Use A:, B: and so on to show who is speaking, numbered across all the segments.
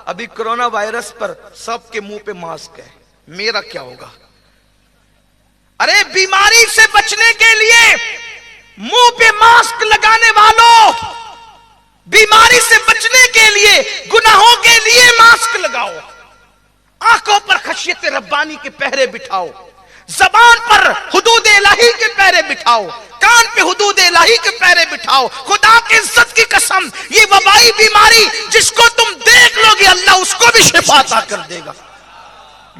A: ابھی corona virus پر سب کے منہ پہ ماسک ہے، میرا کیا ہوگا؟ ارے بیماری سے بچنے کے لیے منہ پہ ماسک لگانے والوں، بیماری سے بچنے کے لیے گناہوں کے لیے ماسک لگاؤ، آنکھوں پر خشیت ربانی کے پہرے بٹھاؤ، زبان پر حدود الہی کے پہرے بٹھاؤ، کان پہ حدود الہی کے پہرے بٹھاؤ۔ خدا کی عزت کی قسم، یہ وبائی بیماری جس کو تم دیکھ لو گے اللہ اس کو بھی شفا عطا کر دے گا۔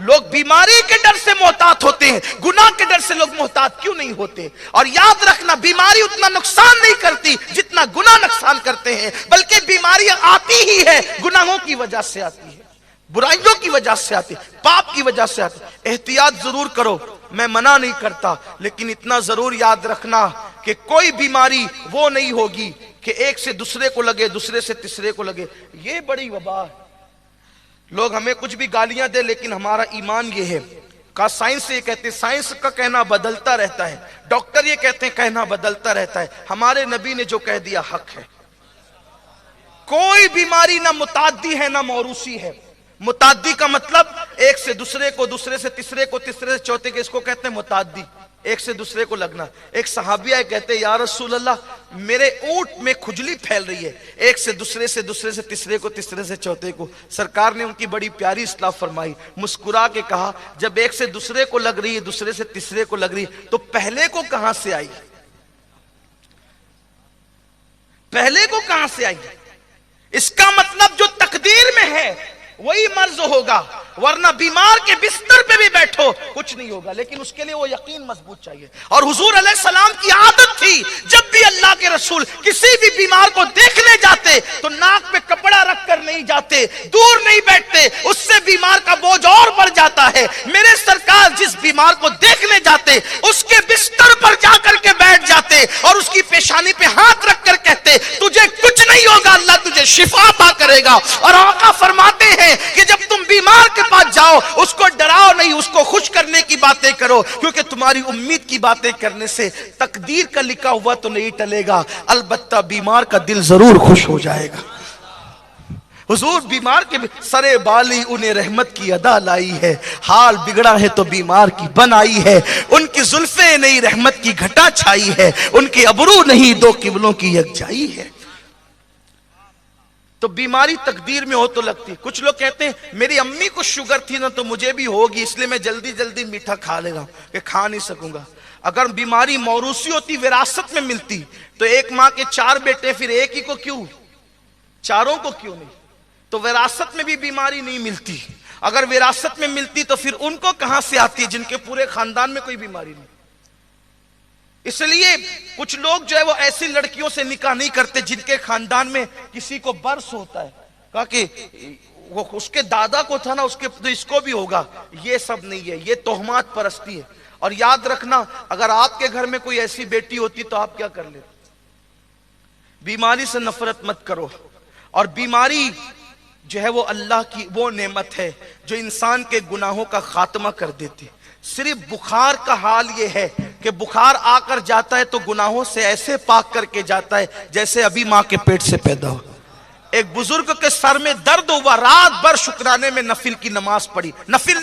A: لوگ بیماری کے ڈر سے محتاط ہوتے ہیں، گناہ کے ڈر سے لوگ محتاط کیوں نہیں ہوتے؟ اور یاد رکھنا، بیماری اتنا نقصان نہیں کرتی جتنا گناہ نقصان کرتے ہیں، بلکہ بیماریاں آتی ہی ہے گناہوں کی وجہ سے آتی ہے، برائیوں کی وجہ سے آتی ہے، پاپ کی وجہ سے آتی ہے۔ احتیاط ضرور کرو، میں منع نہیں کرتا، لیکن اتنا ضرور یاد رکھنا کہ کوئی بیماری وہ نہیں ہوگی کہ ایک سے دوسرے کو لگے، دوسرے سے تیسرے کو لگے۔ یہ بڑی وبا ہے۔ لوگ ہمیں کچھ بھی گالیاں دے، لیکن ہمارا ایمان یہ ہے۔ کہا سائنس یہ کہتے ہیں، سائنس کا کہنا بدلتا رہتا ہے، ڈاکٹر یہ کہتے ہیں کہنا بدلتا رہتا ہے، ہمارے نبی نے جو کہہ دیا حق ہے۔ کوئی بیماری نہ متعدی ہے نہ موروثی ہے۔ متعدی کا مطلب ایک سے دوسرے کو، دوسرے سے تیسرے کو، تیسرے سے چوتھے کو، اس کو کہتے ہیں متعدی، ایک سے دوسرے کو لگنا۔ ایک صحابیہ کہتے ہیں یا رسول اللہ میرے اونٹ میں کھجلی پھیل رہی ہے، ایک سے دوسرے سے، دوسرے سے تیسرے کو، تیسرے سے چوتھے کو۔ سرکار نے ان کی بڑی پیاری اصلاح فرمائی، مسکرا کے کہا جب ایک سے دوسرے کو لگ رہی ہے، دوسرے سے تیسرے کو لگ رہی ہے، تو پہلے کو کہاں سے آئی؟ پہلے کو کہاں سے آئی؟ اس کا مطلب جو تقدیر میں ہے وہی مرض ہوگا، ورنہ بیمار کے بستر پہ بھی بیٹھو کچھ نہیں ہوگا، لیکن اس کے لیے وہ یقین مضبوط چاہیے۔ اور حضور علیہ السلام کی عادت تھی جب بھی اللہ کے رسول کسی بھی بیمار کو دیکھنے جاتے تو ناک پہ کپڑا رکھ کر نہیں جاتے، دور نہیں بیٹھتے، اس سے بیمار کا بوجھ اور بڑھ جاتا ہے۔ میرے سرکار جس بیمار کو دیکھنے جاتے اس کے بستر پر جا کر کے بیٹھ جاتے اور اس کی پیشانی پہ ہاتھ رکھ کر کہتے تجھے کچھ نہیں ہوگا، اللہ تجھے شفا عطا کرے گا۔ اور آقا فرماتے ہیں کہ جب تم بیمار کے پاس جاؤ اس کو ڈراؤ نہیں، اس کو خوش کرنے کی باتیں کرو، کیونکہ تمہاری امید کی باتیں کرنے سے تقدیر کا لکھا ہوا تو نہیں ٹلے گا، البتہ بیمار کا دل ضرور خوش ہو جائے گا۔ حضور بیمار کے سرے بالی انہیں رحمت کی ادا لائی ہے، حال بگڑا ہے تو بیمار کی بنائی ہے، ان کی زلفیں نہیں رحمت کی گھٹا چھائی ہے، ان کے ابرو نہیں دو قبلوں کی یکجائی ہے۔ تو بیماری تقدیر میں ہو تو لگتی۔ کچھ لوگ کہتے ہیں میری امی کو شوگر تھی نا تو مجھے بھی ہوگی، اس لیے میں جلدی جلدی میٹھا کھا لے گا کہ کھا نہیں سکوں گا۔ اگر بیماری موروثی ہوتی، وراثت میں ملتی، تو ایک ماں کے 4 بیٹے پھر ایک ہی کو کیوں، چاروں کو کیوں نہیں؟ تو وراثت میں بھی بیماری نہیں ملتی۔ اگر وراثت میں ملتی تو پھر ان کو کہاں سے آتی ہے جن کے پورے خاندان میں کوئی بیماری نہیں؟ اس لیے کچھ لوگ جو ہے وہ ایسی لڑکیوں سے نکاح نہیں کرتے جن کے خاندان میں کسی کو برس ہوتا ہے، کہا کہ وہ اس کے دادا کو تھا نا اس کو بھی ہوگا۔ یہ سب نہیں ہے، یہ تہمات پرستی ہے۔ اور یاد رکھنا اگر آپ کے گھر میں کوئی ایسی بیٹی ہوتی تو آپ کیا کر لیتے؟ بیماری سے نفرت مت کرو۔ اور بیماری جو ہے وہ اللہ کی وہ نعمت ہے جو انسان کے گناہوں کا خاتمہ کر دیتی۔ صرف بخار کا حال یہ ہے کہ بخار آ کر جاتا ہے تو گناہوں سے ایسے پاک کر کے جاتا ہے جیسے ابھی ماں کے پیٹ سے پیدا ہو۔ ایک بزرگ کے سر میں درد ہوا، رات بھر شکرانے میں نفل کی نماز پڑھی، نفل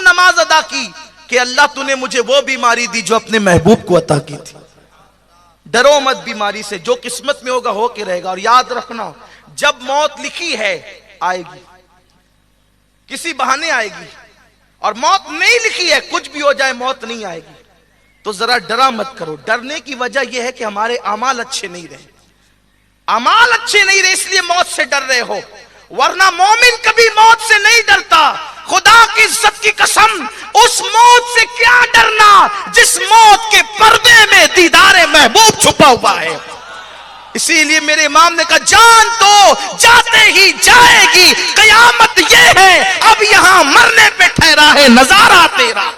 A: نماز ادا کی کہ اللہ تو نے مجھے وہ بیماری دی جو اپنے محبوب کو عطا کی تھی۔ ڈرو مت بیماری سے، جو قسمت میں ہوگا ہو کے رہے گا۔ اور یاد رکھنا جب موت لکھی ہے آئے گی، کسی بہانے آئے گی، اور موت نہیں لکھی ہے کچھ بھی ہو جائے موت نہیں آئے گی۔ تو ذرا ڈرا مت کرو۔ ڈرنے کی وجہ یہ ہے کہ ہمارے اعمال اچھے نہیں رہے، اعمال اچھے نہیں رہے اس لیے موت سے ڈر رہے ہو، ورنہ مومن کبھی موت سے نہیں ڈرتا۔ خدا کی عزت کی قسم، اس موت سے کیا ڈرنا جس موت کے پردے میں دیدار محبوب چھپا ہوا ہے۔ اسی لیے میرے امام نے کہا جان تو جاتے ہی جائے گی، قیامت یہ ہے اب یہاں مرنے پہ ٹھہرا ہے نظارہ تیرا۔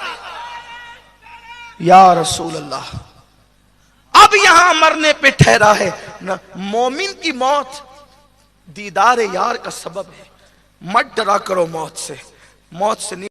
A: یا رسول اللہ، اب یہاں مرنے پہ ٹھہرا ہے۔ مومن کی موت دیدار یار کا سبب ہے۔ مت ڈرا کرو موت سے، موت سے نہیں